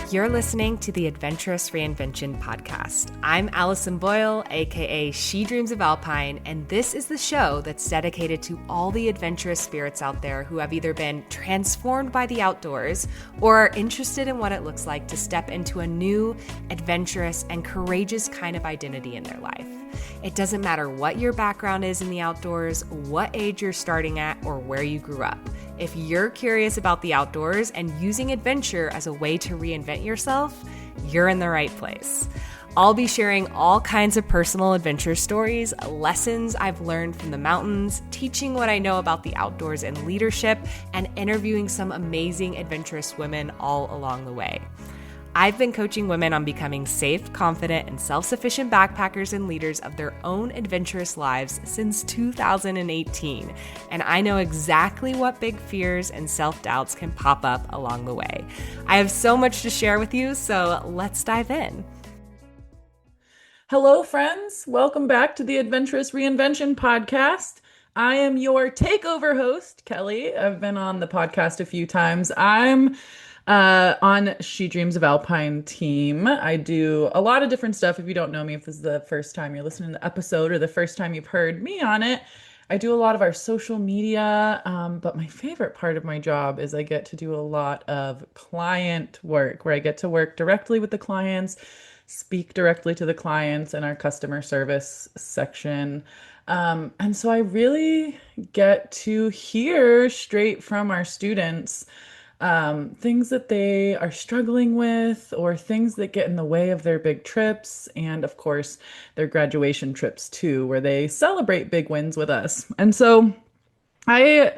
You're listening to the Adventurous Reinvention Podcast. I'm Allison Boyle, aka She Dreams of Alpine, and this is the show that's dedicated to all the adventurous spirits out there who have either been transformed by the outdoors or are interested in what it looks like to step into a new, adventurous, and courageous kind of identity in their life. It doesn't matter what your background is in the outdoors, what age you're starting at, or where you grew up. If you're curious about the outdoors and using adventure as a way to reinvent yourself, you're in the right place. I'll be sharing all kinds of personal adventure stories, lessons I've learned from the mountains, teaching what I know about the outdoors and leadership, and interviewing some amazing adventurous women all along the way. I've been coaching women on becoming safe, confident, and self-sufficient backpackers and leaders of their own adventurous lives since 2018, and I know exactly what big fears and self-doubts can pop up along the way. I have so much to share with you, so let's dive in. Hello, friends. Welcome back to the Adventurous Reinvention Podcast. I am your takeover host, Kellie. I've been on the podcast a few times. I'm on She Dreams of Alpine team. I do a lot of different stuff. If you don't know me, if this is the first time you're listening to the episode or the first time you've heard me on it, I do a lot of our social media. But my favorite part of my job is I get to do a lot of client work where I get to work directly with the clients, speak directly to the clients in our customer service section. And so I really get to hear straight from our students things that they are struggling with or things that get in the way of their big trips. And of course, their graduation trips too, where they celebrate big wins with us. And so I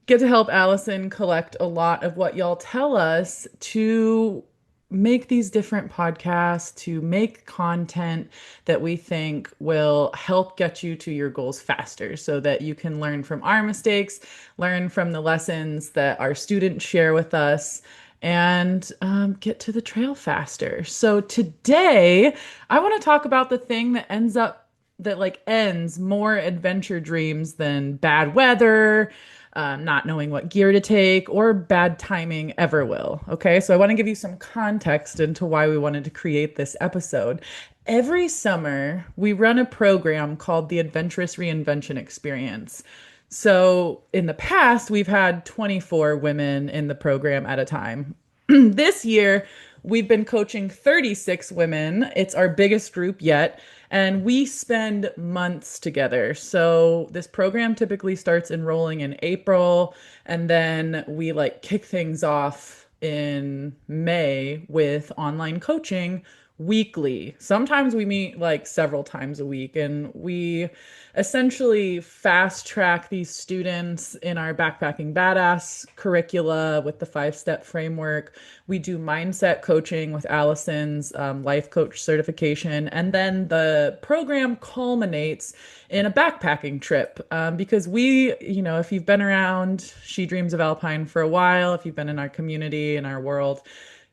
get to help Allison collect a lot of what y'all tell us to make these different podcasts, to make content that we think will help get you to your goals faster so that you can learn from our mistakes, learn from the lessons that our students share with us, and get to the trail faster. So today, I want to talk about the thing that ends more adventure dreams than bad weather, not knowing what gear to take, or bad timing ever will. Okay, so I want to give you some context into why we wanted to create this episode. Every summer, we run a program called the Adventurous Reinvention Experience. So in the past, we've had 24 women in the program at a time. This year, we've been coaching 36 women. It's our biggest group yet. And we spend months together. So this program typically starts enrolling in April, and then we kick things off in May with online coaching weekly. Sometimes we meet several times a week, and we essentially fast track these students in our Backpacking Badass curricula with the 5-step framework. We do mindset coaching with Allison's life coach certification. And then the program culminates in a backpacking trip because if you've been around She Dreams of Alpine for a while, if you've been in our community, in our world,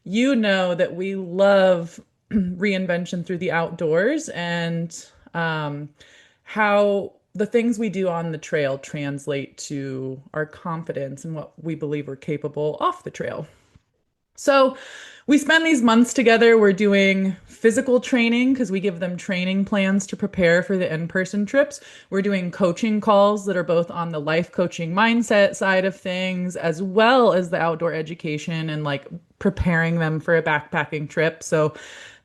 you know that we love reinvention through the outdoors and how the things we do on the trail translate to our confidence and what we believe we're capable off the trail. So we spend these months together. We're doing physical training because we give them training plans to prepare for the in-person trips. We're doing coaching calls that are both on the life coaching mindset side of things, as well as the outdoor education and preparing them for a backpacking trip. So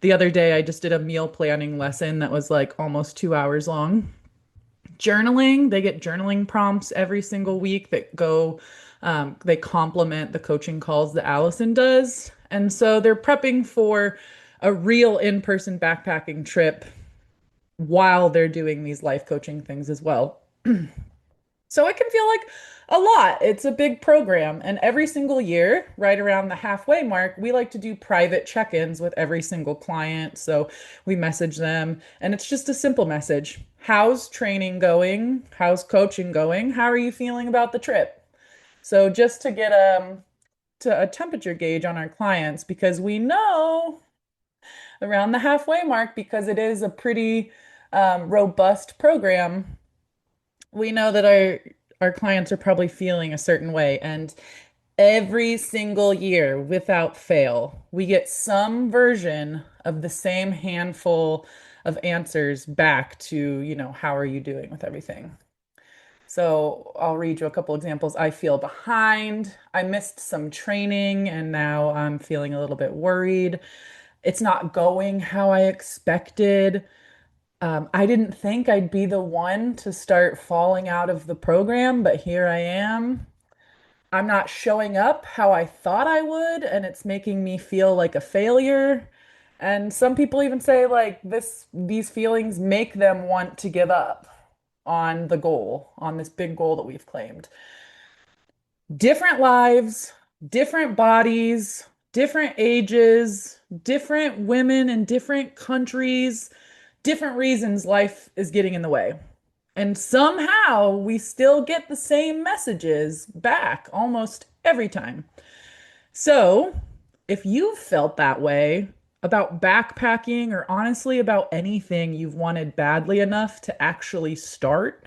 the other day I just did a meal planning lesson that was almost 2 hours long. Journaling, they get journaling prompts every single week that they complement the coaching calls that Allison does. And so they're prepping for a real in-person backpacking trip while they're doing these life coaching things as well. So it can feel like a lot. It's a big program. And every single year, right around the halfway mark, we like to do private check-ins with every single client. So we message them, and it's just a simple message. How's training going? How's coaching going? How are you feeling about the trip? So just to get a temperature gauge on our clients, because we know around the halfway mark, because it is a pretty robust program, we know that our clients are probably feeling a certain way. And Every single year, without fail, we get some version of the same handful of answers back to, how are you doing with everything? So I'll read you a couple examples. I feel behind. I missed some training and now I'm feeling a little bit worried. It's not going how I expected. I didn't think I'd be the one to start falling out of the program, but here I am. I'm not showing up how I thought I would, and it's making me feel like a failure. And some people even say like these feelings make them want to give up on the goal, on this big goal that we've claimed. Different lives, different bodies, different ages, different women in different countries, different reasons life is getting in the way. And somehow we still get the same messages back almost every time. So, if you've felt that way about backpacking or honestly about anything you've wanted badly enough to actually start,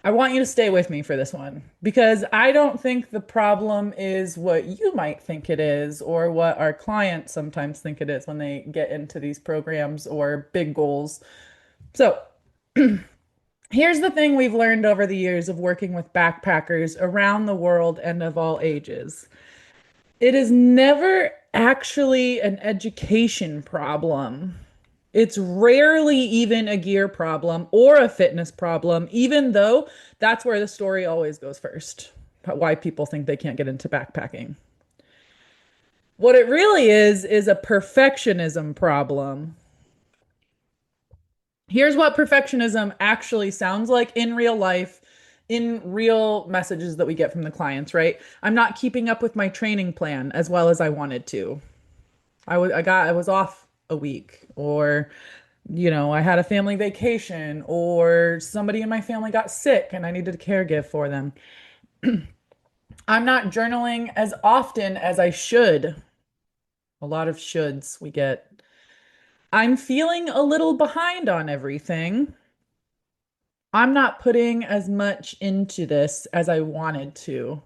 I want you to stay with me for this one because I don't think the problem is what you might think it is or what our clients sometimes think it is when they get into these programs or big goals. So, here's the thing we've learned over the years of working with backpackers around the world and of all ages. It is never actually an education problem. It's rarely even a gear problem or a fitness problem, even though that's where the story always goes first, about why people think they can't get into backpacking. What it really is a perfectionism problem. Here's what perfectionism actually sounds like in real life, in real messages that we get from the clients, right? I'm not keeping up with my training plan as well as I wanted to. I was off a week, or I had a family vacation, or somebody in my family got sick and I needed to caregive for them. I'm not journaling as often as I should. A lot of shoulds we get. I'm feeling a little behind on everything. I'm not putting as much into this as I wanted to.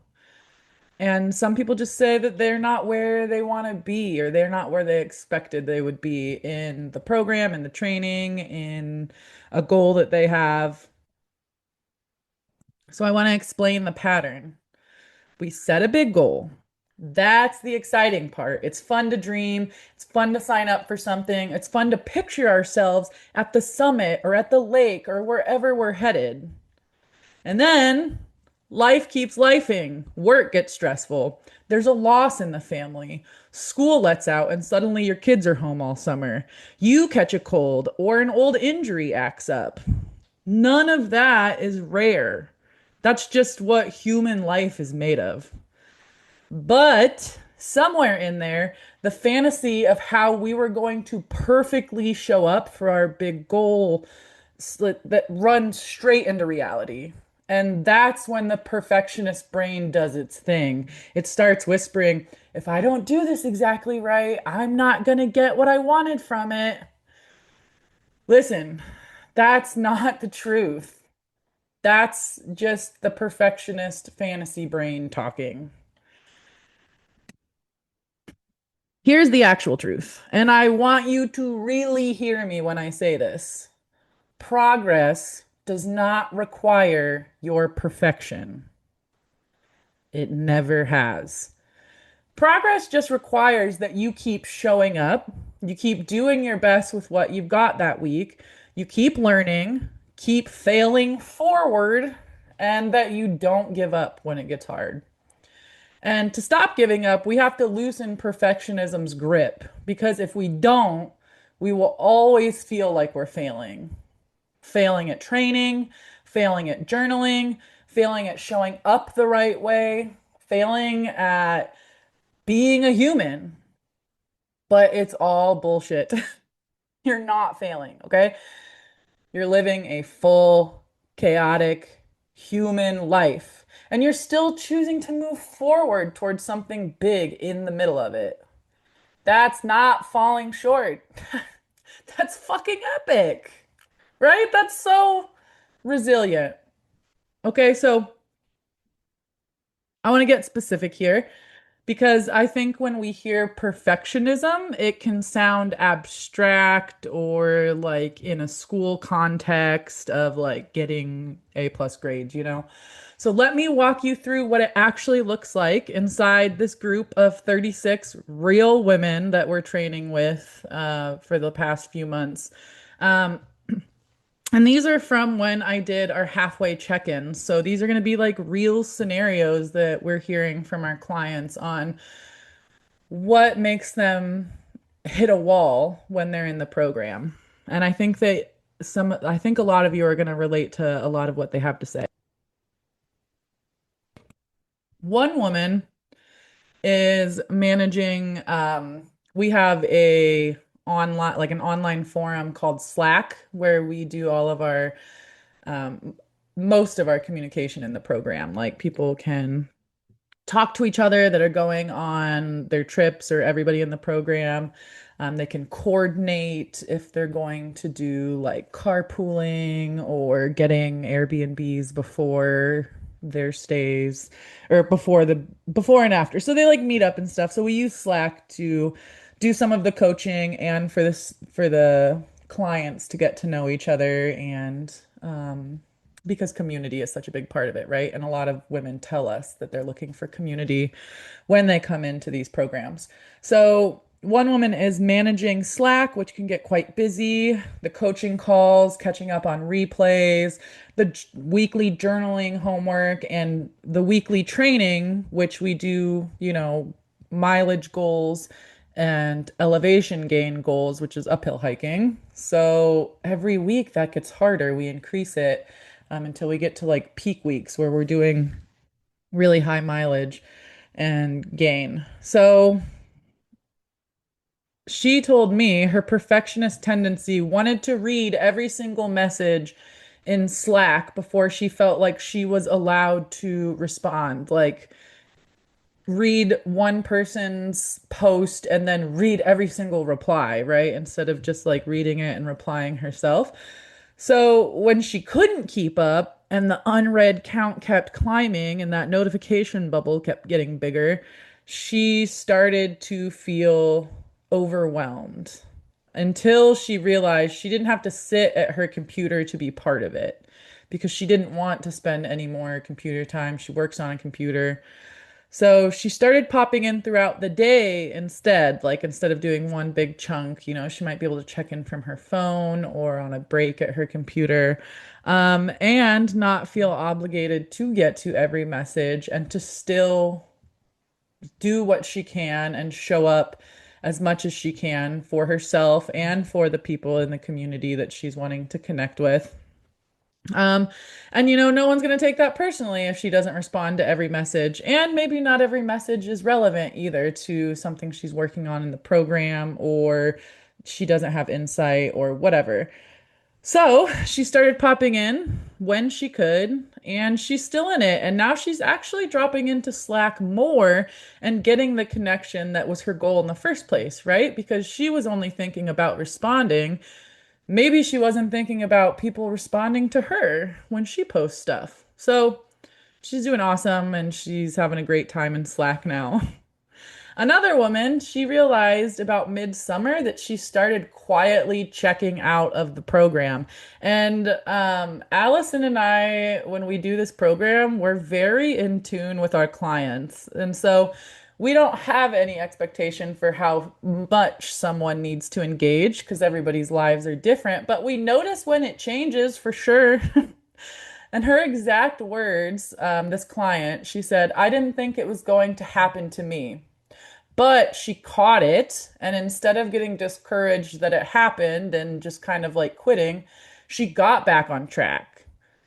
And some people just say that they're not where they want to be, or they're not where they expected they would be in the program, in the training, in a goal that they have. So I want to explain the pattern. We set a big goal. That's the exciting part. It's fun to dream. It's fun to sign up for something. It's fun to picture ourselves at the summit or at the lake or wherever we're headed. And then life keeps lifing. Work gets stressful. There's a loss in the family. School lets out, and suddenly your kids are home all summer. You catch a cold, or an old injury acts up. None of that is rare. That's just what human life is made of. But somewhere in there, the fantasy of how we were going to perfectly show up for our big goal that runs straight into reality. And that's when the perfectionist brain does its thing. It starts whispering, if I don't do this exactly right, I'm not going to get what I wanted from it. Listen, that's not the truth. That's just the perfectionist fantasy brain talking. Here's the actual truth, and I want you to really hear me when I say this. Progress does not require your perfection. It never has. Progress just requires that you keep showing up, you keep doing your best with what you've got that week, you keep learning, keep failing forward, and that you don't give up when it gets hard. And to stop giving up, we have to loosen perfectionism's grip because if we don't, we will always feel like we're failing. Failing at training, failing at journaling, failing at showing up the right way, failing at being a human. But it's all bullshit. You're not failing, okay? You're living a full, chaotic, human life. And you're still choosing to move forward towards something big in the middle of it. That's not falling short. That's fucking epic, right? That's so resilient. Okay, so I want to get specific here because I think when we hear perfectionism, it can sound abstract or like in a school context of like getting A+ grades. So let me walk you through what it actually looks like inside this group of 36 real women that we're training with for the past few months. Um, and these are from when I did our halfway check-ins. So these are going to be like real scenarios that we're hearing from our clients on what makes them hit a wall when they're in the program. And I think a lot of you are going to relate to a lot of what they have to say. One woman is managing, we have an online forum called Slack where we do all of our um, most of our communication in the program. Like people can talk to each other that are going on their trips or everybody in the program. They can coordinate if they're going to do like carpooling or getting Airbnbs before their stays or before and after. So they like meet up and stuff. So we use Slack to do some of the coaching and for the clients to get to know each other and because community is such a big part of it, right? And a lot of women tell us that they're looking for community when they come into these programs. So, one woman is managing Slack, which can get quite busy, the coaching calls, catching up on replays, the weekly journaling homework, and the weekly training, which we do, mileage goals and elevation gain goals, which is uphill hiking. So every week that gets harder. We increase it until we get to like peak weeks where we're doing really high mileage and gain. So she told me her perfectionist tendency wanted to read every single message in Slack before she felt like she was allowed to respond. Like, read one person's post and then read every single reply, right? Instead of just like reading it and replying herself. So when she couldn't keep up and the unread count kept climbing and that notification bubble kept getting bigger, she started to feel overwhelmed until she realized she didn't have to sit at her computer to be part of it because she didn't want to spend any more computer time. She works on a computer. So she started popping in throughout the day instead, like instead of doing one big chunk, she might be able to check in from her phone or on a break at her computer, and not feel obligated to get to every message and to still do what she can and show up as much as she can for herself and for the people in the community that she's wanting to connect with. Um, and no one's going to take that personally if she doesn't respond to every message. And maybe not every message is relevant either to something she's working on in the program, or she doesn't have insight or whatever. So she started popping in when she could, and she's still in it. And now she's actually dropping into Slack more and getting the connection that was her goal in the first place, right? Because she was only thinking about responding. Maybe she wasn't thinking about people responding to her when she posts stuff. So she's doing awesome and she's having a great time in Slack now. Another woman, she realized about midsummer that she started quietly checking out of the program. And Allison and I, when we do this program, we're very in tune with our clients. And so we don't have any expectation for how much someone needs to engage because everybody's lives are different. But we notice when it changes for sure. And her exact words, this client, she said, I didn't think it was going to happen to me. But she caught it, and instead of getting discouraged that it happened and just kind of like quitting, she got back on track.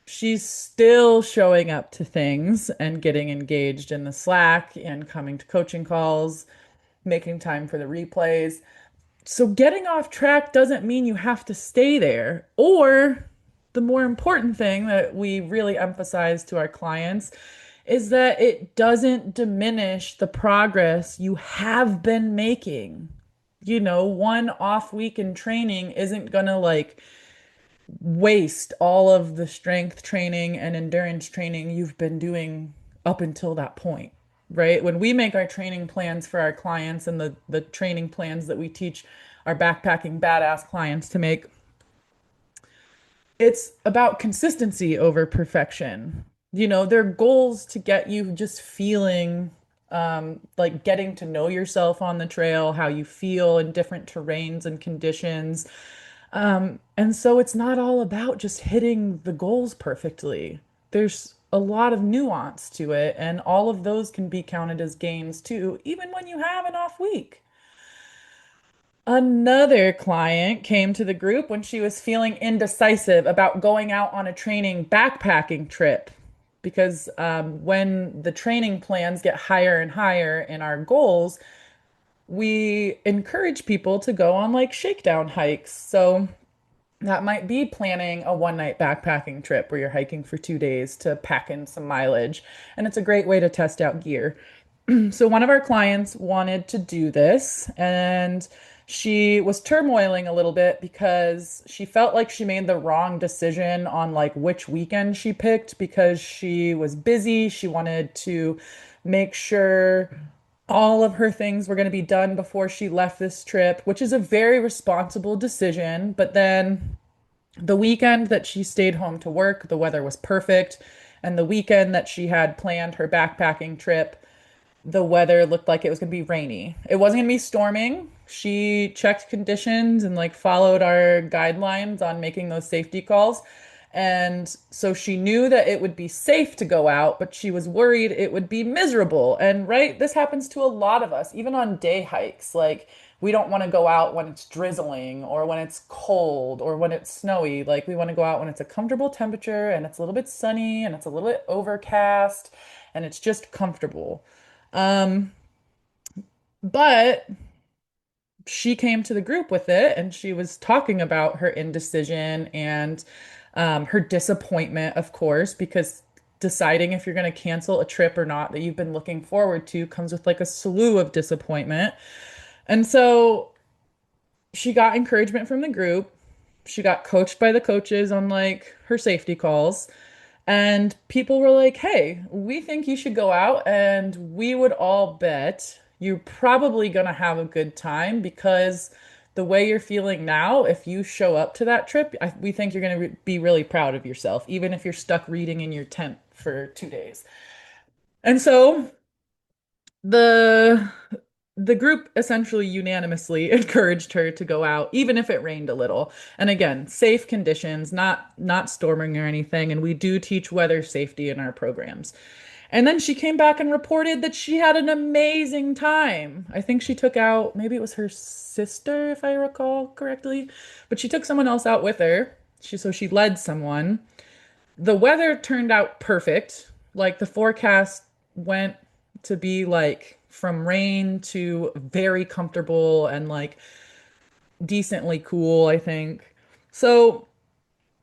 She's still showing up to things and getting engaged in the Slack and coming to coaching calls, making time for the replays. So getting off track doesn't mean you have to stay there. Or the more important thing that we really emphasize to our clients is that it doesn't diminish the progress you have been making. One off week in training isn't gonna like waste all of the strength training and endurance training you've been doing up until that point, right? When we make our training plans for our clients and the training plans that we teach our backpacking badass clients to make, it's about consistency over perfection. Their goals to get you just feeling like getting to know yourself on the trail, how you feel in different terrains and conditions. And so it's not all about just hitting the goals perfectly. There's a lot of nuance to it, and all of those can be counted as gains too, even when you have an off week. Another client came to the group when she was feeling indecisive about going out on a training backpacking trip. Because when the training plans get higher and higher in our goals, we encourage people to go on like shakedown hikes. So that might be planning a one night backpacking trip where you're hiking for 2 days to pack in some mileage. And it's a great way to test out gear. So one of our clients wanted to do this, and she was turmoiling a little bit because she felt like she made the wrong decision on like which weekend she picked because she was busy. She wanted to make sure all of her things were going to be done before she left this trip, which is a very responsible decision. But then the weekend that she stayed home to work, the weather was perfect. And the weekend that she had planned her backpacking trip, the weather looked like it was going to be rainy. It wasn't going to be storming. She checked conditions and like followed our guidelines on making those safety calls. And so she knew that it would be safe to go out, but she was worried it would be miserable. And right, this happens to a lot of us, even on day hikes. Like, we don't want to go out when it's drizzling or when it's cold or when it's snowy. Like, we want to go out when it's a comfortable temperature and it's a little bit sunny and it's a little bit overcast and it's just comfortable. Um, but she came to the group with it and she was talking about her indecision and her disappointment, of course, because deciding if you're going to cancel a trip or not that you've been looking forward to comes with like a slew of disappointment. And so she got encouragement from the group. She got coached by the coaches on like her safety calls. And people were like, hey, we think you should go out, and we would all bet you're probably going to have a good time because the way you're feeling now, if you show up to that trip, we think you're going to be really proud of yourself, even if you're stuck reading in your tent for 2 days. And so the the group essentially unanimously encouraged her to go out, even if it rained a little. And again, safe conditions, not storming or anything. And we do teach weather safety in our programs. And then she came back and reported that she had an amazing time. I think she took out, maybe it was her sister, if I recall correctly, but she took someone else out with her. So she led someone. The weather turned out perfect. Like, the forecast went to be like from rain to very comfortable and like decently cool, I think. So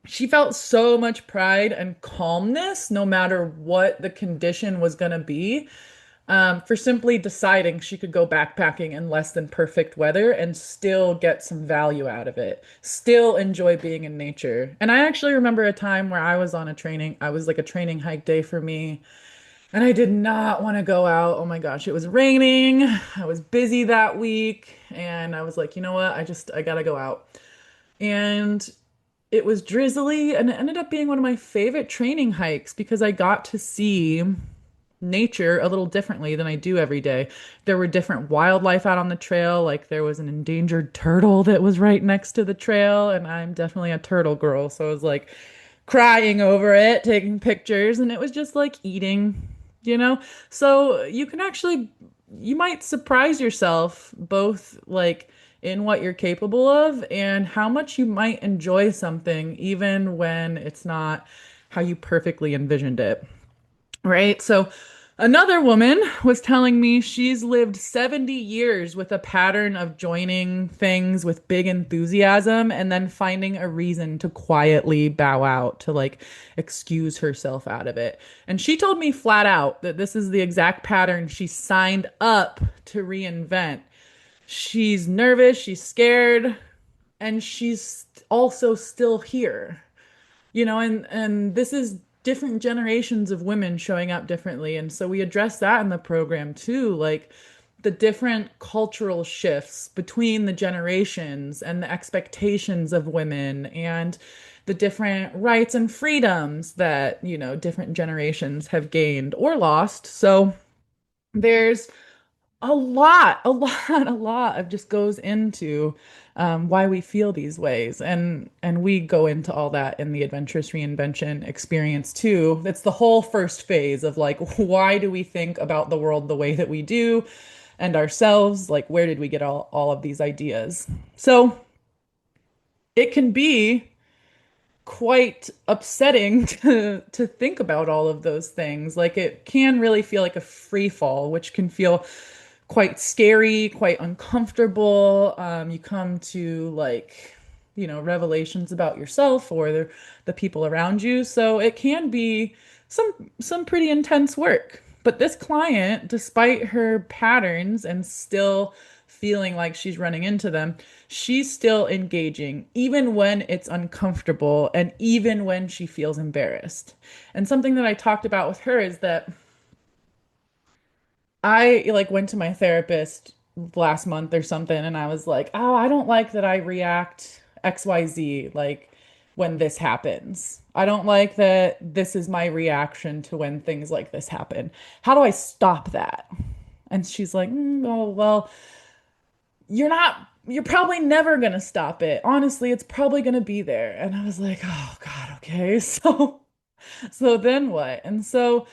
she felt so much pride and calmness no matter what the condition was going to be, for simply deciding she could go backpacking in less than perfect weather and still get some value out of it, still enjoy being in nature. And I actually remember a time where I was like a training hike day for me. And I did not want to go out. Oh my gosh, it was raining. I was busy that week. And I was like, you know what? I gotta go out. And it was drizzly, and it ended up being one of my favorite training hikes because I got to see nature a little differently than I do every day. There were different wildlife out on the trail, like there was an endangered turtle that was right next to the trail, and I'm definitely a turtle girl, so I was like crying over it, taking pictures, and it was just like eating, you know? So you might surprise yourself both like in what you're capable of and how much you might enjoy something even when it's not how you perfectly envisioned it. Right. So another woman was telling me she's lived 70 years with a pattern of joining things with big enthusiasm and then finding a reason to quietly bow out, to like excuse herself out of it. And she told me flat out that this is the exact pattern she signed up to reinvent. She's nervous, she's scared, and she's also still here. And this is different generations of women showing up differently. And so we address that in the program too, like the different cultural shifts between the generations and the expectations of women and the different rights and freedoms that, different generations have gained or lost. So there's a lot of just goes into why we feel these ways, and we go into all that in the adventurous reinvention experience too. That's the whole first phase of like, why do we think about the world the way that we do, and ourselves? Like, where did we get all of these ideas? So it can be quite upsetting to think about all of those things. Like it can really feel like a free fall, which can feel quite scary, quite uncomfortable. You come to like, revelations about yourself or the people around you. So it can be some pretty intense work. But this client, despite her patterns and still feeling like she's running into them, she's still engaging, even when it's uncomfortable and even when she feels embarrassed. And something that I talked about with her is that I like went to my therapist last month or something, and I was like, "Oh, I don't like that I react XYZ like when this happens. I don't like that this is my reaction to when things like this happen. How do I stop that?" And she's like, "Oh, well, you're probably never gonna stop it. Honestly, it's probably gonna be there." And I was like, "Oh God, okay." So then what? And so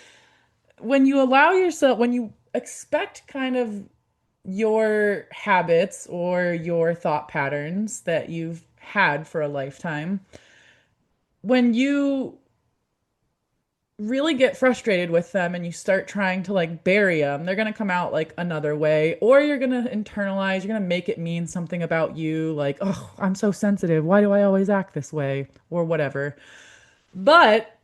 when you allow yourself, when you expect kind of your habits or your thought patterns that you've had for a lifetime, when you really get frustrated with them and you start trying to like bury them, they're going to come out like another way, or you're going to internalize, you're going to make it mean something about you, like, "Oh, I'm so sensitive. Why do I always act this way?" or whatever. But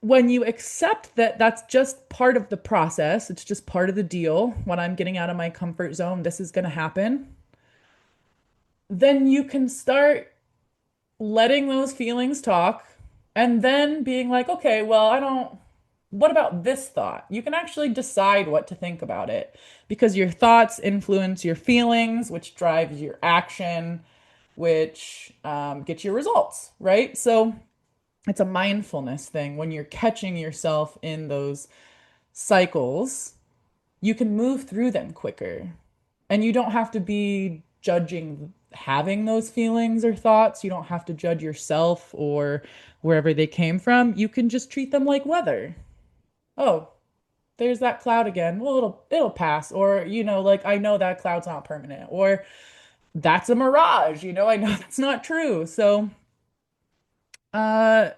when you accept that that's just part of the process, it's just part of the deal. When I'm getting out of my comfort zone, this is going to happen. Then you can start letting those feelings talk and then being like, okay, well, what about this thought? You can actually decide what to think about it because your thoughts influence your feelings, which drives your action, which gets your results, right? So it's a mindfulness thing. When you're catching yourself in those cycles, you can move through them quicker. And you don't have to be judging having those feelings or thoughts. You don't have to judge yourself or wherever they came from. You can just treat them like weather. Oh, there's that cloud again. Well, it'll pass. Or, like I know that cloud's not permanent. Or that's a mirage. I know that's not true. So, uh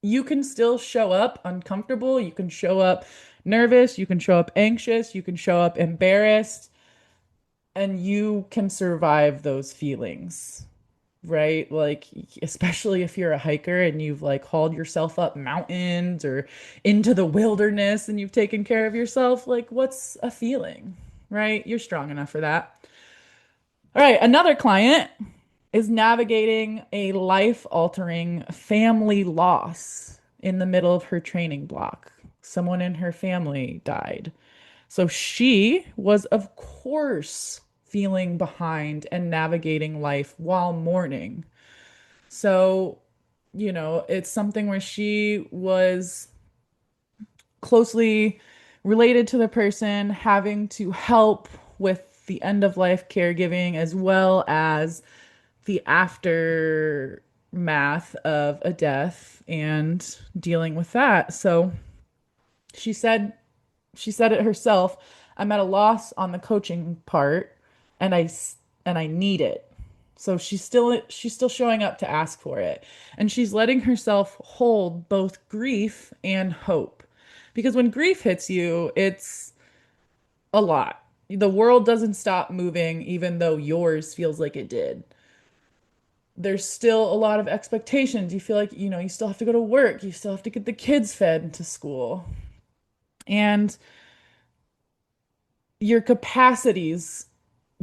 you can still show up uncomfortable. You can show up nervous. You can show up anxious. You can show up embarrassed, and you can survive those feelings, right? Like, especially if you're a hiker and you've like hauled yourself up mountains or into the wilderness and you've taken care of yourself. Like, what's a feeling, right? You're strong enough for that. All right. Another client is navigating a life-altering family loss in the middle of her training block. Someone in her family died. So she was, of course, feeling behind and navigating life while mourning. So, it's something where she was closely related to the person, having to help with the end of life caregiving as well as the aftermath of a death and dealing with that. So she said she said it herself, "I'm at a loss on the coaching part and I need it." So she's still showing up to ask for it. And she's letting herself hold both grief and hope. Because when grief hits you, it's a lot. The world doesn't stop moving even though yours feels like it did. There's still a lot of expectations. You feel like, you still have to go to work, you still have to get the kids fed into school. And your capacities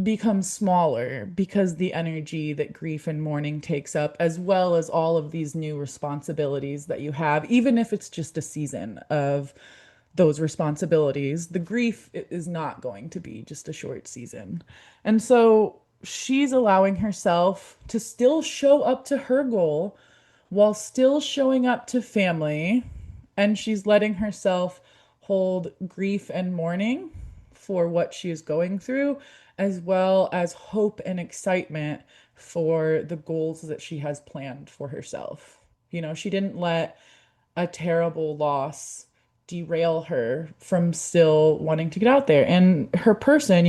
becomes smaller because the energy that grief and mourning takes up, as well as all of these new responsibilities that you have, even if it's just a season of those responsibilities, the grief is not going to be just a short season. And so she's allowing herself to still show up to her goal while still showing up to family. And she's letting herself hold grief and mourning for what she is going through, as well as hope and excitement for the goals that she has planned for herself. She didn't let a terrible loss derail her from still wanting to get out there. And her person,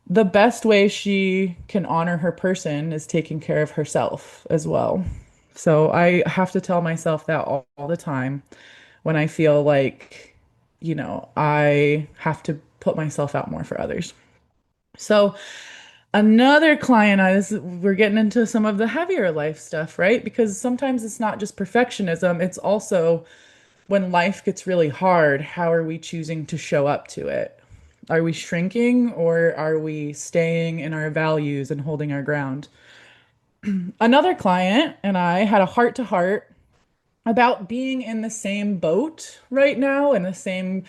the best way she can honor her person is taking care of herself as well. So I have to tell myself that all the time when I feel like, I have to put myself out more for others. So another client, we're getting into some of the heavier life stuff, right? Because sometimes it's not just perfectionism, it's also when life gets really hard, how are we choosing to show up to it? Are we shrinking or are we staying in our values and holding our ground? Another client and I had a heart to heart about being in the same boat right now, in the same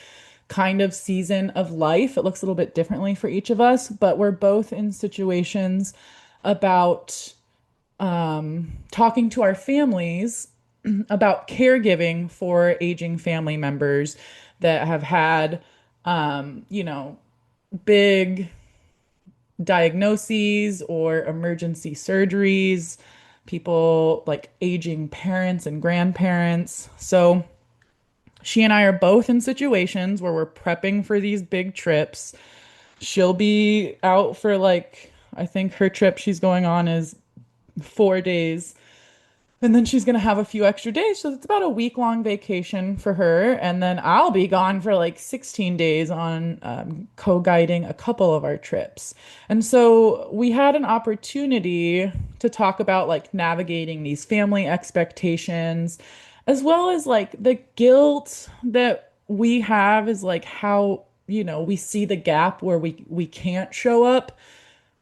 kind of season of life. It looks a little bit differently for each of us, but we're both in situations about talking to our families about caregiving for aging family members that have had, big diagnoses or emergency surgeries, people like aging parents and grandparents. So she and I are both in situations where we're prepping for these big trips. She'll be out for I think her trip she's going on is 4 days. And then she's gonna have a few extra days. So it's about a week-long vacation for her. And then I'll be gone for 16 days on co-guiding a couple of our trips. And so we had an opportunity to talk about navigating these family expectations, as well as the guilt that we have is how, we see the gap where we can't show up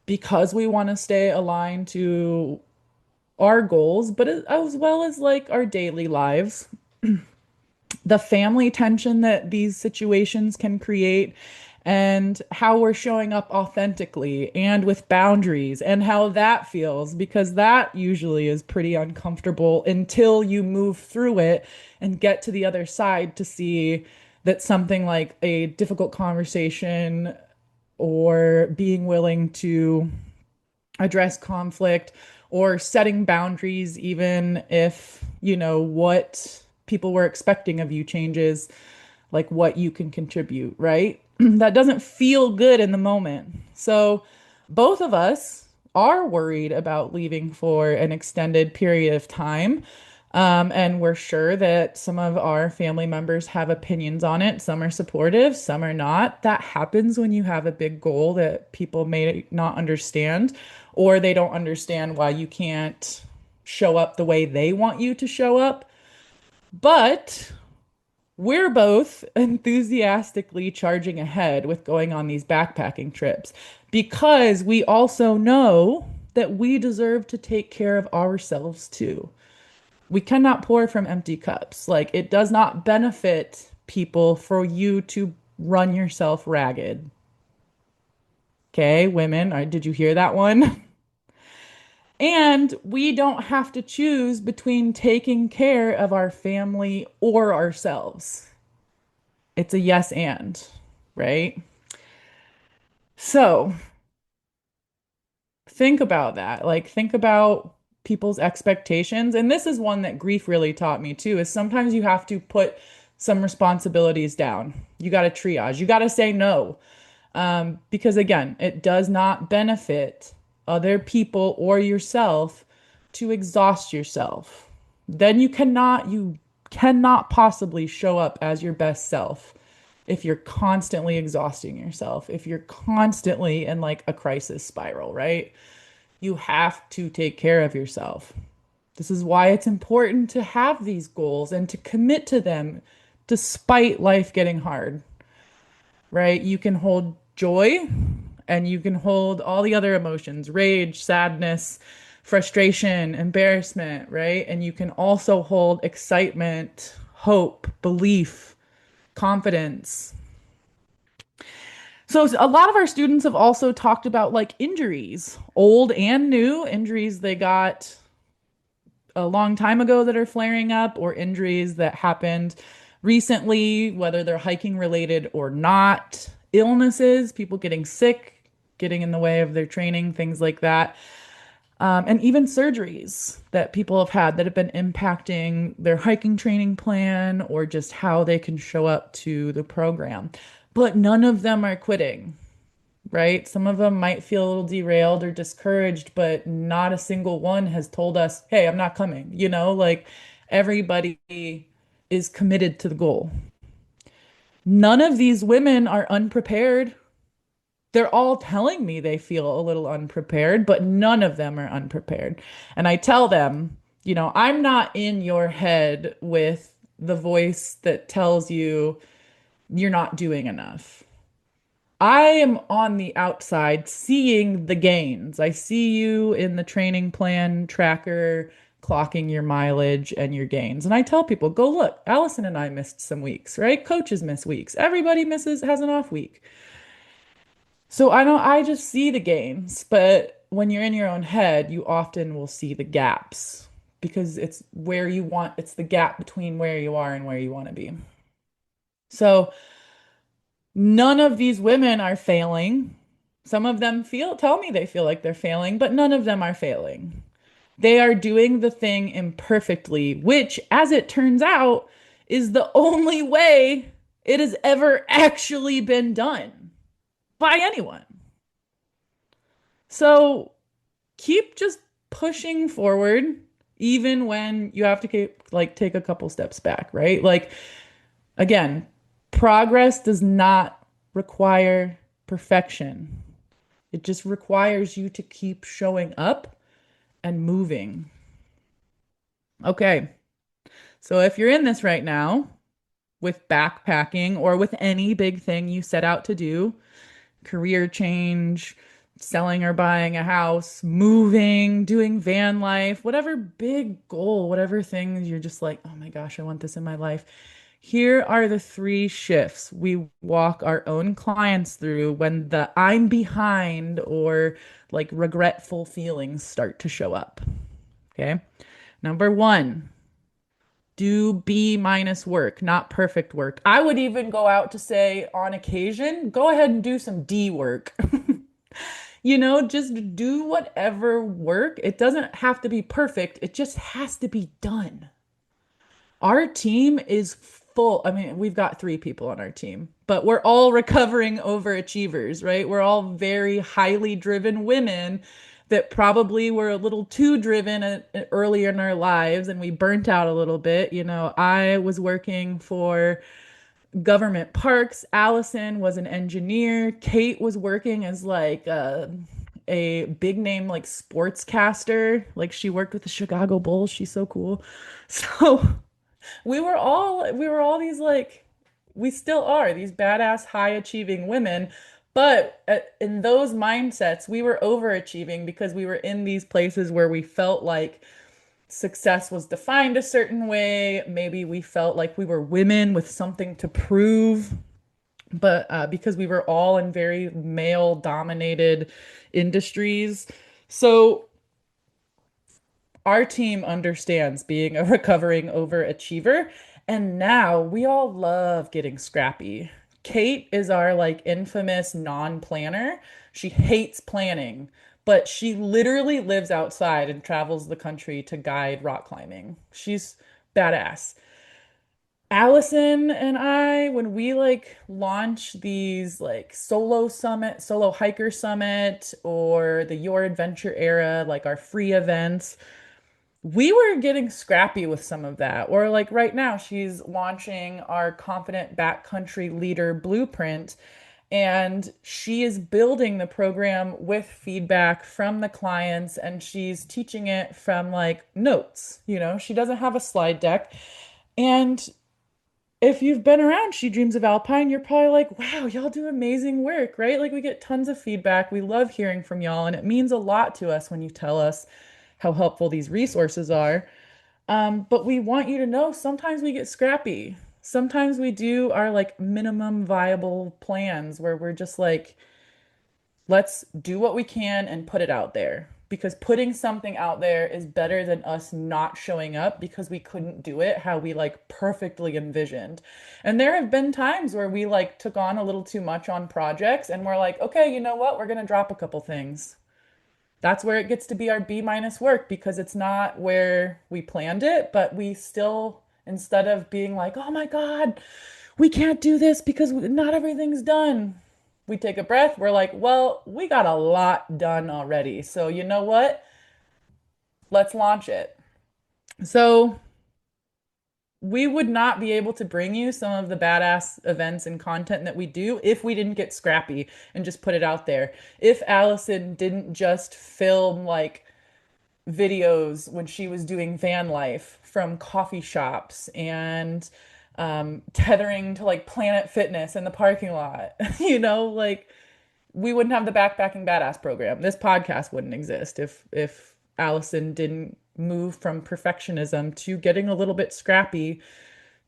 because we want to stay aligned to our goals, but as well as our daily lives, the family tension that these situations can create, and how we're showing up authentically and with boundaries, and how that feels, because that usually is pretty uncomfortable until you move through it and get to the other side to see that something like a difficult conversation or being willing to address conflict or setting boundaries, even if, what people were expecting of you changes, what you can contribute, right? That doesn't feel good in the moment. So both of us are worried about leaving for an extended period of time. And we're sure that some of our family members have opinions on it. Some are supportive, some are not. That happens when you have a big goal that people may not understand, or they don't understand why you can't show up the way they want you to show up. But we're both enthusiastically charging ahead with going on these backpacking trips because we also know that we deserve to take care of ourselves too. We cannot pour from empty cups. It does not benefit people for you to run yourself ragged. Okay, women, did you hear that one? And we don't have to choose between taking care of our family or ourselves. It's a yes and, right? So think about that. Think about people's expectations. And this is one that grief really taught me too, is sometimes you have to put some responsibilities down. You got to triage. You got to say no. Because again, it does not benefit other people or yourself to exhaust yourself. Then you cannot possibly show up as your best self if you're constantly exhausting yourself, if you're constantly in a crisis spiral, right? You have to take care of yourself. This is why it's important to have these goals and to commit to them despite life getting hard, right? You can hold joy And you can hold all the other emotions, rage, sadness, frustration, embarrassment, right? And you can also hold excitement, hope, belief, confidence. So a lot of our students have also talked about like injuries, old and new injuries they got a long time ago that are flaring up, or injuries that happened recently, whether they're hiking related or not, illnesses, people getting sick, getting in the way of their training, things like that. And even surgeries that people have had that have been impacting their hiking training plan or just how they can show up to the program. But none of them are quitting, right? Some of them might feel a little derailed or discouraged, but not a single one has told us, hey, I'm not coming. Like everybody is committed to the goal. None of these women are unprepared. They're all telling me they feel a little unprepared, but none of them are unprepared. And I tell them, I'm not in your head with the voice that tells you you're not doing enough. I am on the outside seeing the gains. I see you in the training plan tracker, clocking your mileage and your gains. And I tell people, go look. Allison and I missed some weeks, right? Coaches miss weeks. Everybody has an off week. So I just see the gains, but when you're in your own head, you often will see the gaps because it's the gap between where you are and where you want to be. So none of these women are failing. Some of them tell me they feel like they're failing, but none of them are failing. They are doing the thing imperfectly, which, as it turns out, is the only way it has ever actually been done by anyone. So keep just pushing forward, even when you have to take a couple steps back, right? Like, again, progress does not require perfection. It just requires you to keep showing up and moving. Okay. So if you're in this right now with backpacking or with any big thing you set out to do, career change, selling or buying a house, moving, doing van life, whatever big goal, whatever things you're just like, oh my gosh, I want this in my life. Here are the 3 shifts we walk our own clients through when the I'm behind or like regretful feelings start to show up. Okay. Number 1, do B minus work, not perfect work. I would even go out to say, on occasion, go ahead and do some D work. Just do whatever work. It doesn't have to be perfect, it just has to be done. Our team is full. I mean, we've got 3 people on our team, but we're all recovering overachievers, right? We're all very highly driven women that probably were a little too driven earlier in our lives and we burnt out a little bit. I was working for government parks. Allison was an engineer. Kate was working as like a big name like sportscaster. Like she worked with the Chicago Bulls. She's so cool. So we were all these like we still are these badass high achieving women, but in those mindsets we were overachieving because we were in these places where we felt like success was defined a certain way. Maybe we felt like we were women with something to prove, but because we were all in very male dominated industries. So our team understands being a recovering overachiever, and now we all love getting scrappy. Kate is our like infamous non-planner. She hates planning, but she literally lives outside and travels the country to guide rock climbing. She's badass. Allison and I, when we like launch these like solo hiker summit or the Your Adventure era, like our free events, we were getting scrappy with some of that. Or like right now, she's launching our Confident Backcountry Leader Blueprint, and she is building the program with feedback from the clients and she's teaching it from like notes. She doesn't have a slide deck. And if you've been around She Dreams of Alpine, you're probably like, wow, y'all do amazing work, right? Like we get tons of feedback. We love hearing from y'all, and it means a lot to us when you tell us how helpful these resources are. But we want you to know sometimes we get scrappy. Sometimes we do our like minimum viable plans where we're just like, let's do what we can and put it out there. Because putting something out there is better than us not showing up because we couldn't do it how we like perfectly envisioned. And there have been times where we like took on a little too much on projects and we're like, okay, you know what? We're going to drop a couple things. That's where it gets to be our B minus work because it's not where we planned it, but we still, instead of being like, oh my God, we can't do this because not everything's done, we take a breath. We're like, well, we got a lot done already. So you know what? Let's launch it. So we would not be able to bring you some of the badass events and content that we do if we didn't get scrappy and just put it out there. If Allison didn't just film like videos when she was doing van life from coffee shops and tethering to like Planet Fitness in the parking lot, like we wouldn't have the Backpacking Badass program. This podcast wouldn't exist if Allison didn't move from perfectionism to getting a little bit scrappy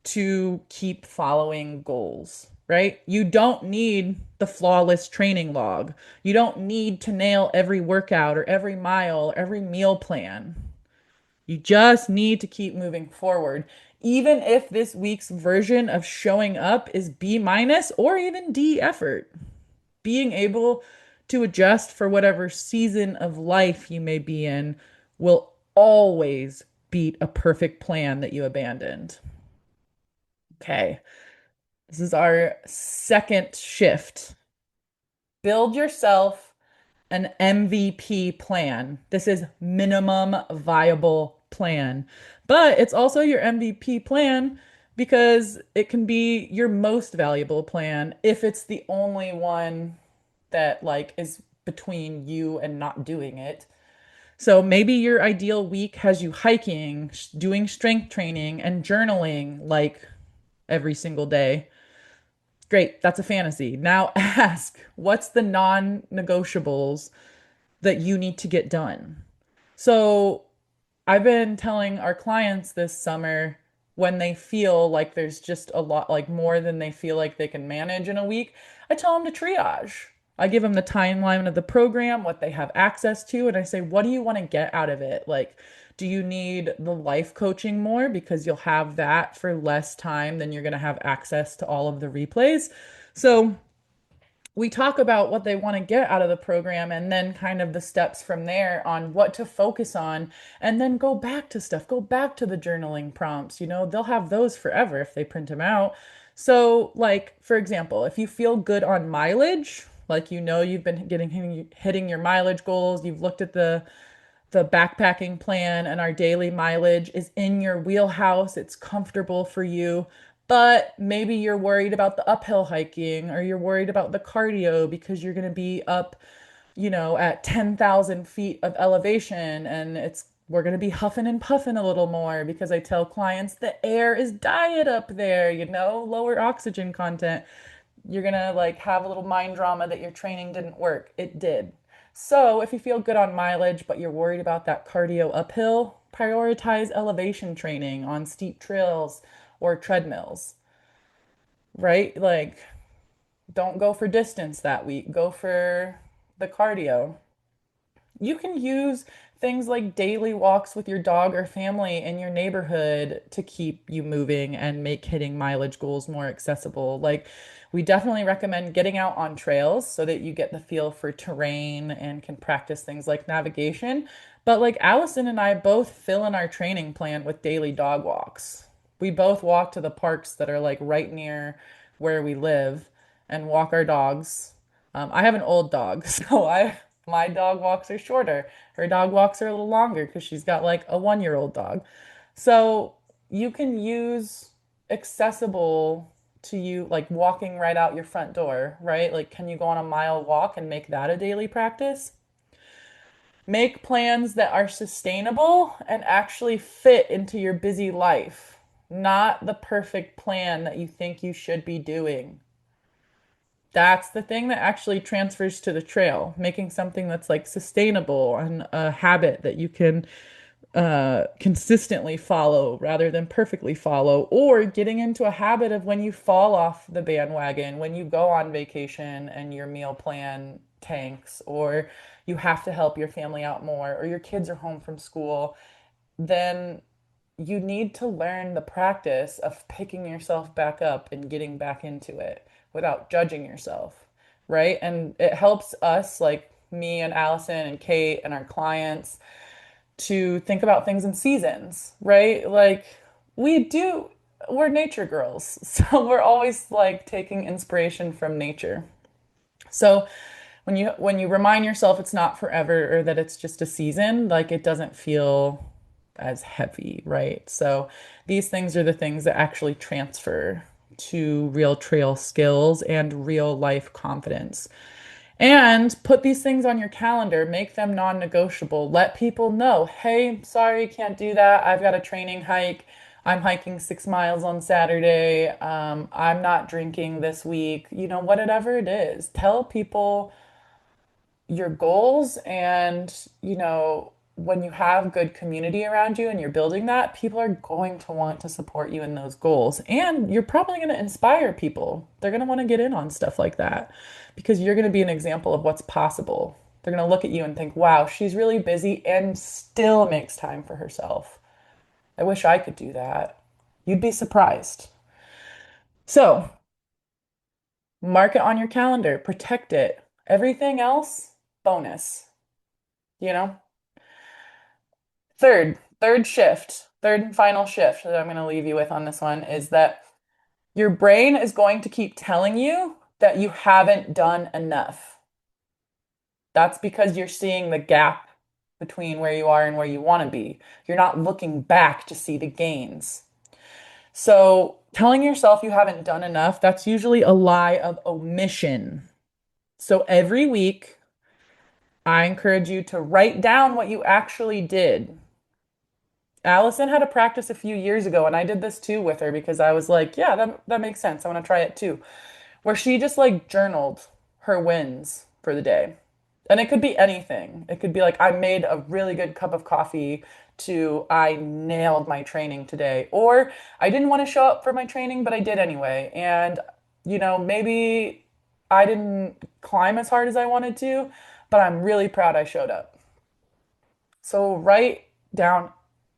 to keep following goals, right? You don't need the flawless training log. You don't need to nail every workout or every mile or every meal plan. You just need to keep moving forward. Even if this week's version of showing up is B minus or even D effort, being able to adjust for whatever season of life you may be in will always beat a perfect plan that you abandoned. Okay, this is our second shift. Build yourself an MVP plan. This is minimum viable plan, but it's also your MVP plan because it can be your most valuable plan if it's the only one that like is between you and not doing it. So maybe your ideal week has you hiking, doing strength training, and journaling like every single day. Great, that's a fantasy. Now ask, what's the non-negotiables that you need to get done? So I've been telling our clients this summer when they feel like there's just a lot, like more than they feel like they can manage in a week, I tell them to triage. I give them the timeline of the program, what they have access to, and I say, what do you want to get out of it? Like, do you need the life coaching more because you'll have that for less time than you're going to have access to all of the replays? So we talk about what they want to get out of the program and then kind of the steps from there on what to focus on and then go back to stuff, go back to the journaling prompts. They'll have those forever if they print them out. So, like, for example, if you feel good on mileage, like you've been hitting your mileage goals, you've looked at the backpacking plan and our daily mileage is in your wheelhouse. It's comfortable for you, but maybe you're worried about the uphill hiking or you're worried about the cardio because you're going to be up, at 10,000 feet of elevation and we're going to be huffing and puffing a little more because I tell clients the air is diet up there, lower oxygen content. You're going to like have a little mind drama that your training didn't work. It did. So, if you feel good on mileage, but you're worried about that cardio uphill, prioritize elevation training on steep trails or treadmills, right? Like, don't go for distance that week, go for the cardio. You can use things like daily walks with your dog or family in your neighborhood to keep you moving and make hitting mileage goals more accessible. Like, we definitely recommend getting out on trails so that you get the feel for terrain and can practice things like navigation. But like Allison and I both fill in our training plan with daily dog walks. We both walk to the parks that are like right near where we live and walk our dogs. I have an old dog, so I my dog walks are shorter. Her dog walks are a little longer because she's got like a 1-year-old dog. So you can use accessible to you, like walking right out your front door, right? Like, can you go on a mile walk and make that a daily practice? Make plans that are sustainable and actually fit into your busy life. not the perfect plan that you think you should be doing. That's the thing that actually transfers to the trail, making something that's like sustainable and a habit that you can consistently follow rather than perfectly follow, or getting into a habit of when you fall off the bandwagon, when you go on vacation and your meal plan tanks, or you have to help your family out more, or your kids are home from school, then you need to learn the practice of picking yourself back up and getting back into it without judging yourself, right? And it helps us, like me and Allison and Kate and our clients, to think about things in seasons, right? Like we're nature girls. So we're always like taking inspiration from nature. So when you remind yourself it's not forever or that it's just a season, like it doesn't feel as heavy, right? So these things are the things that actually transfer to real trail skills and real life confidence. And put these things on your calendar, make them non-negotiable. Let people know, hey, sorry, can't do that. I've got a training hike. I'm hiking 6 miles on Saturday. I'm not drinking this week. Whatever it is, tell people your goals. And, when you have good community around you and you're building that, people are going to want to support you in those goals. And you're probably going to inspire people. They're going to want to get in on stuff like that because you're going to be an example of what's possible. They're going to look at you and think, wow, she's really busy and still makes time for herself. I wish I could do that. You'd be surprised. So, mark it on your calendar, protect it. Everything else, bonus, you know? Third and final shift that I'm going to leave you with on this one is that your brain is going to keep telling you that you haven't done enough. That's because you're seeing the gap between where you are and where you want to be. You're not looking back to see the gains. So, telling yourself you haven't done enough, that's usually a lie of omission. So, every week, I encourage you to write down what you actually did. Allison had a practice a few years ago, and I did this too with her because I was like, yeah, that makes sense. I want to try it too. Where she just like journaled her wins for the day. And it could be anything. It could be like, I made a really good cup of coffee, to I nailed my training today. Or I didn't want to show up for my training, but I did anyway. And, maybe I didn't climb as hard as I wanted to, but I'm really proud I showed up. So write down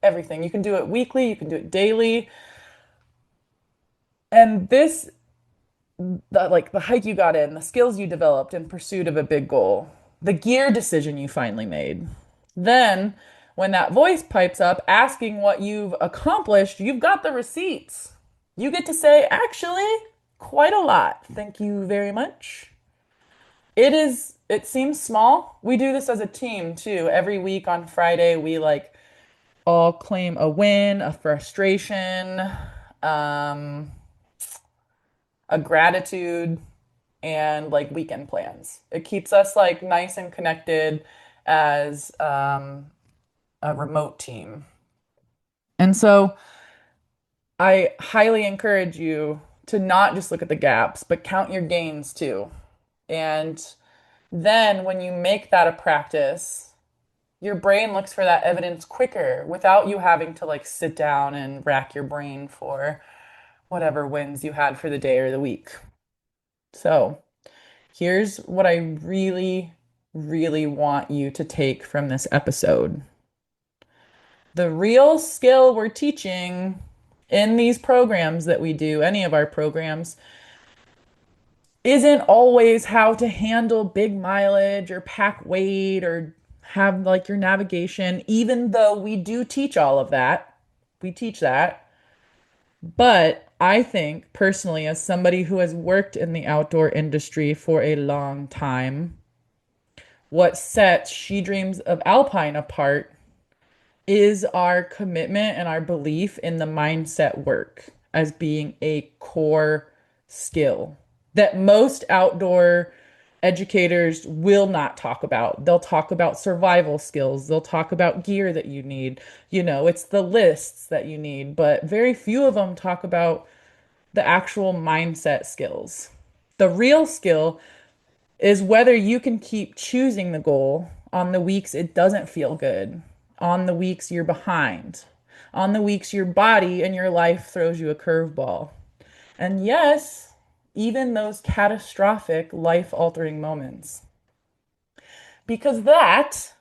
everything. You can do it weekly, you can do it daily. And like the hike you got in, the skills you developed in pursuit of a big goal, the gear decision you finally made. Then, when that voice pipes up asking what you've accomplished, you've got the receipts. You get to say, actually, quite a lot. Thank you very much. It seems small. We do this as a team too. Every week on Friday, we like all claim a win, a frustration, um, a gratitude, and like weekend plans. It keeps us like nice and connected as a remote team. And so I highly encourage you to not just look at the gaps, but count your gains too. And then when you make that a practice, your brain looks for that evidence quicker without you having to like sit down and rack your brain for whatever wins you had for the day or the week. So, here's what I really, really want you to take from this episode. The real skill we're teaching in these programs that we do, any of our programs, isn't always how to handle big mileage or pack weight or have like your navigation, even though we do teach all of that. We teach that. But I think personally, as somebody who has worked in the outdoor industry for a long time, what sets She Dreams of Alpine apart is our commitment and our belief in the mindset work as being a core skill that most outdoor educators will not talk about. They'll talk about survival skills. They'll talk about gear that you need. It's the lists that you need, but very few of them talk about the actual mindset skills. The real skill is whether you can keep choosing the goal on the weeks it doesn't feel good, on the weeks you're behind, on the weeks your body and your life throws you a curveball. And yes, even those catastrophic, life-altering moments. Because that,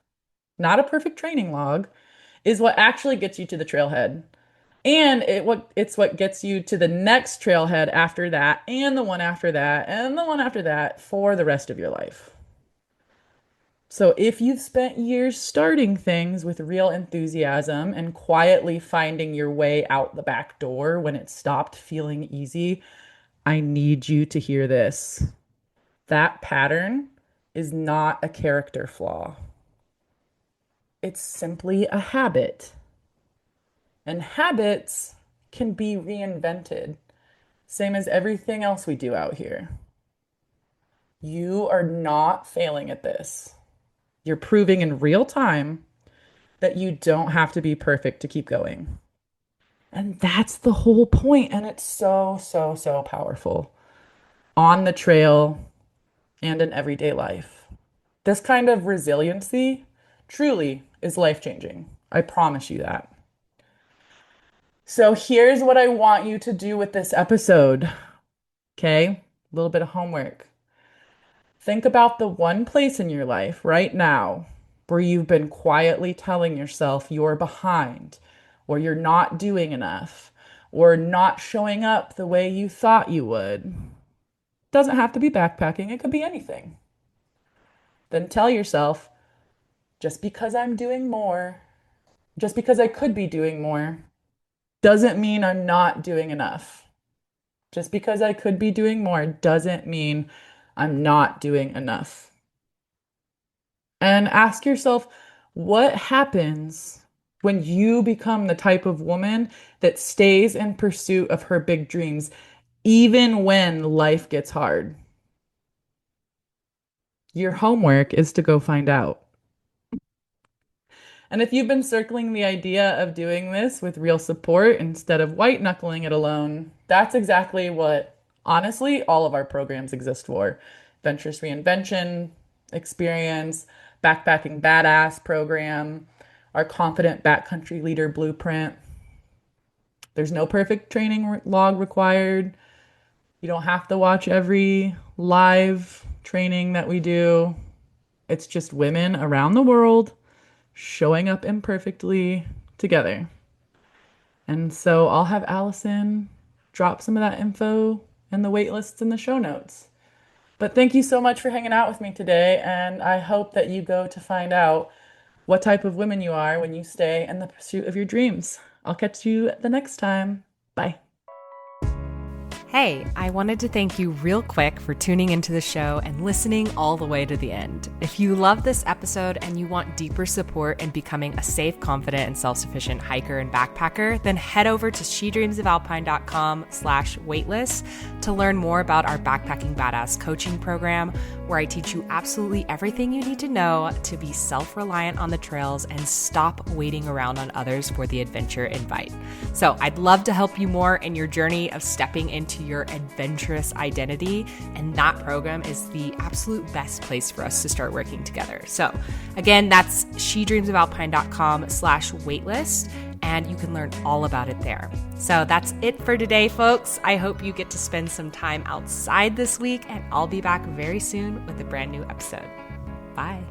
not a perfect training log, is what actually gets you to the trailhead. And it's what gets you to the next trailhead after that, and the one after that, and the one after that for the rest of your life. So if you've spent years starting things with real enthusiasm and quietly finding your way out the back door when it stopped feeling easy, I need you to hear this. That pattern is not a character flaw. It's simply a habit. And habits can be reinvented, same as everything else we do out here. You are not failing at this. You're proving in real time that you don't have to be perfect to keep going. And that's the whole point. And it's so, so, so powerful on the trail and in everyday life. This kind of resiliency truly is life-changing. I promise you that. So here's what I want you to do with this episode. Okay? A little bit of homework. Think about the one place in your life right now where you've been quietly telling yourself you're behind, or you're not doing enough, or not showing up the way you thought you would. Doesn't have to be backpacking, it could be anything. Then tell yourself, just because I'm doing more, just because I could be doing more, doesn't mean I'm not doing enough. Just because I could be doing more doesn't mean I'm not doing enough. And ask yourself, what happens when you become the type of woman that stays in pursuit of her big dreams, even when life gets hard? Your homework is to go find out. And if you've been circling the idea of doing this with real support instead of white knuckling it alone, that's exactly what, honestly, all of our programs exist for. Adventurous Reinvention Experience, Backpacking Badass program, our Confident Backcountry Leader Blueprint. There's no perfect training log required. You don't have to watch every live training that we do. It's just women around the world showing up imperfectly together. And so I'll have Allison drop some of that info and the wait lists in the show notes. But thank you so much for hanging out with me today, and I hope that you go to find out what type of women you are when you stay in the pursuit of your dreams. I'll catch you the next time. Bye. Hey, I wanted to thank you real quick for tuning into the show and listening all the way to the end. If you love this episode and you want deeper support in becoming a safe, confident, and self-sufficient hiker and backpacker, then head over to shedreamsofalpine.com/waitlist to learn more about our Backpacking Badass coaching program, where I teach you absolutely everything you need to know to be self-reliant on the trails and stop waiting around on others for the adventure invite. So I'd love to help you more in your journey of stepping into your adventurous identity, and that program is the absolute best place for us to start working together. So again, that's shedreamsofalpine.com/waitlist, and you can learn all about it there. So that's it for today, folks. I hope you get to spend some time outside this week, and I'll be back very soon with a brand new episode. Bye.